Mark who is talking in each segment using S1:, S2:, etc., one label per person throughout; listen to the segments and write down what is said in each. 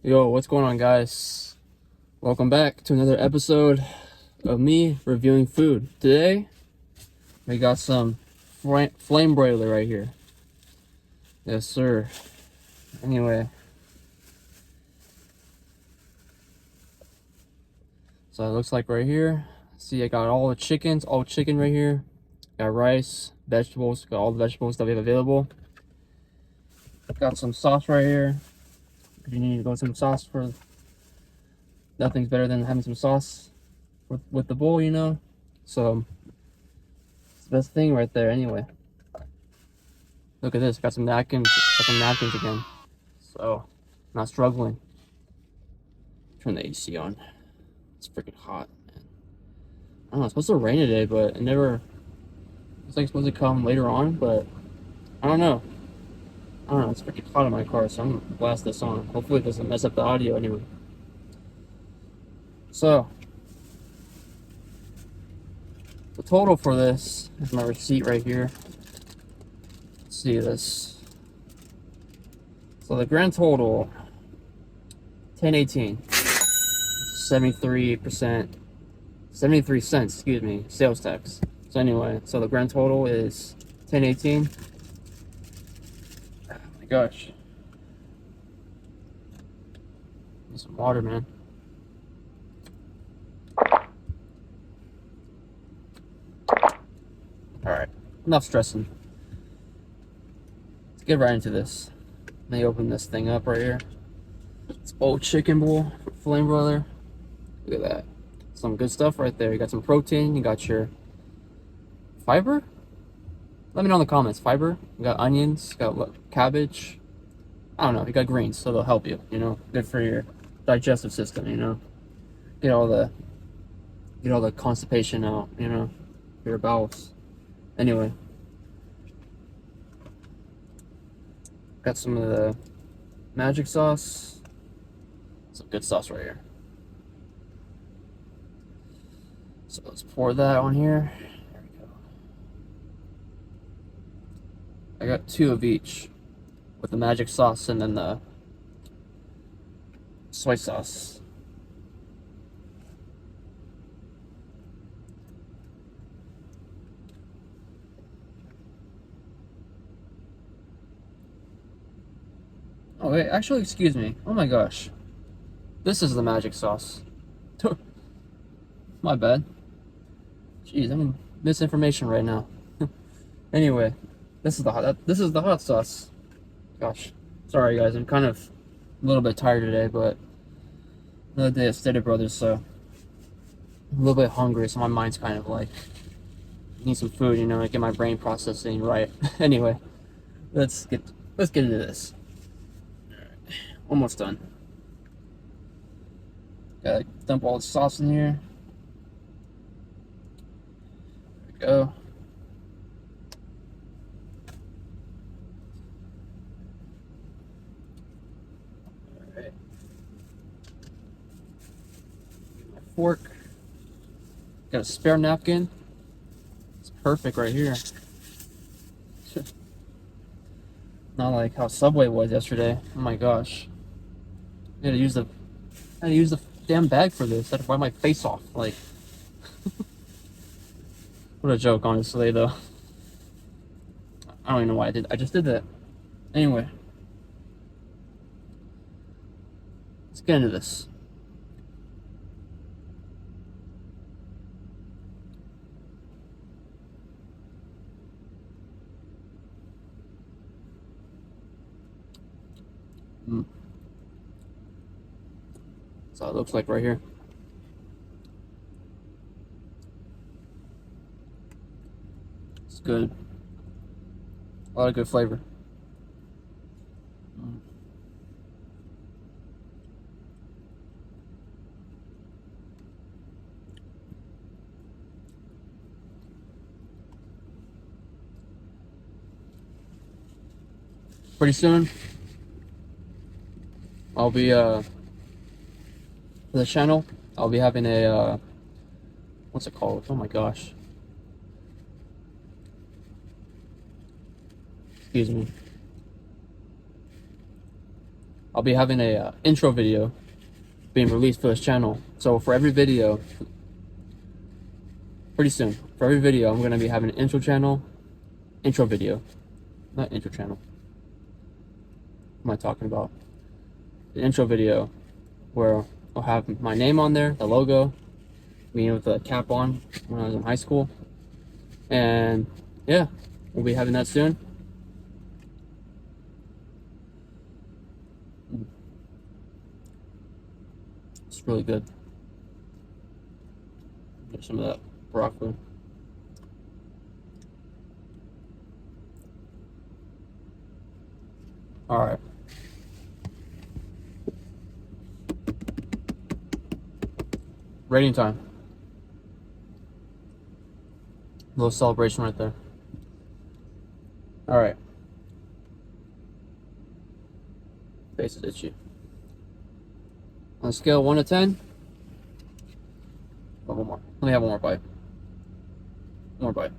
S1: Yo, what's going on, guys? Welcome back to another episode of me reviewing food. Today, we got some flame broiler right here. Yes, sir. Anyway, so it looks like right here. See, I got all the chickens, all chicken right here. Got rice, vegetables, got all the vegetables that we have available. Got some sauce right here. If you need to go some sauce for, nothing's better than having some sauce with the bowl, you know? So, it's the best thing right there anyway. Look at this, got some napkins again. So, not struggling. Turn the AC on. It's freaking hot, man. I don't know, it's supposed to rain today, but it never, it's like supposed to come later on, but I don't know. It's freaking hot in my car, so I'm gonna blast this on. Hopefully it doesn't mess up the audio anyway. So, the total for this is my receipt right here. Let's see this. So the grand total, 1018, 73%, 73 cents, excuse me, sales tax. So anyway, so the grand total is 1018. Oh my gosh. Need some water, man. Alright, enough stressing. Let's get right into this. Let me open this thing up right here. It's old chicken bowl, flame broiler. Look at that. Some good stuff right there. You got some protein, you got your fiber. Let me know in the comments. Fiber. You got onions, got what, cabbage. I don't know. You got greens, so they'll help you. You know, good for your digestive system. You know, get all the constipation out. You know, your bowels. Anyway, got some of the magic sauce. Some good sauce right here. So let's pour that on here. There we go. I got 2 of each with the magic sauce and then the soy sauce. Oh wait, actually, excuse me. Oh my gosh. This is the magic sauce. My bad. Jeez, I'm misinformation right now. Anyway, this is the hot sauce. Gosh, sorry guys, I'm kind of a little bit tired today, but another day at Steady Brothers, so I'm a little bit hungry, so my mind's kind of like, need some food, you know, to get my brain processing right. Anyway, let's get into this. Almost done. Gotta dump all the sauce in here. There we go. Alright. My fork. Got a spare napkin. It's perfect right here. Not like how Subway was yesterday. Oh my gosh. I had to use the damn bag for this. I had to wipe my face off. Like, what a joke, honestly, though. I don't even know why I just did that. Anyway. Let's get into this. That's how it looks like right here. It's good. A lot of good flavor. Pretty soon, I'll be for the channel, I'll be having a what's it called? Oh my gosh. Excuse me. I'll be having a intro video being released for this channel. So for every video, pretty soon, for every video, I'm gonna be having an intro video, not intro channel. What am I talking about? An intro video where I'll have my name on there, the logo, me with the cap on when I was in high school, and yeah, we'll be having that soon. It's really good. Get some of that broccoli. All right. Rating time. Little celebration right there. All right. Face is itchy. On a scale of 1 to 10. Oh, one more. Let me have one more bite. One more bite.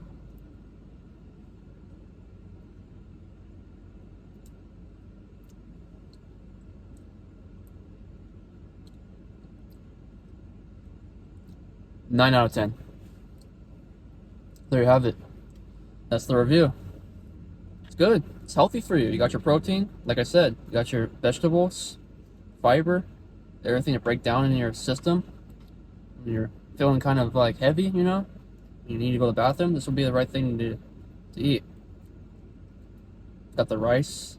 S1: Nine out of 10. There you have it. That's the review. It's good. It's healthy for you. You got your protein, like I said. You got your vegetables, fiber, everything to break down in your system. When you're feeling kind of like heavy, you know, you need to go to the bathroom, this will be the right thing to eat. Got the rice.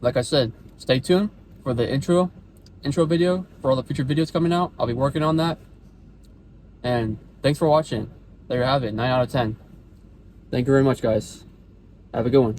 S1: Like I said, stay tuned for the intro video for all the future videos coming out. I'll be working on that. And thanks for watching. There you have it, 9 out of 10. Thank you very much, guys. Have a good one.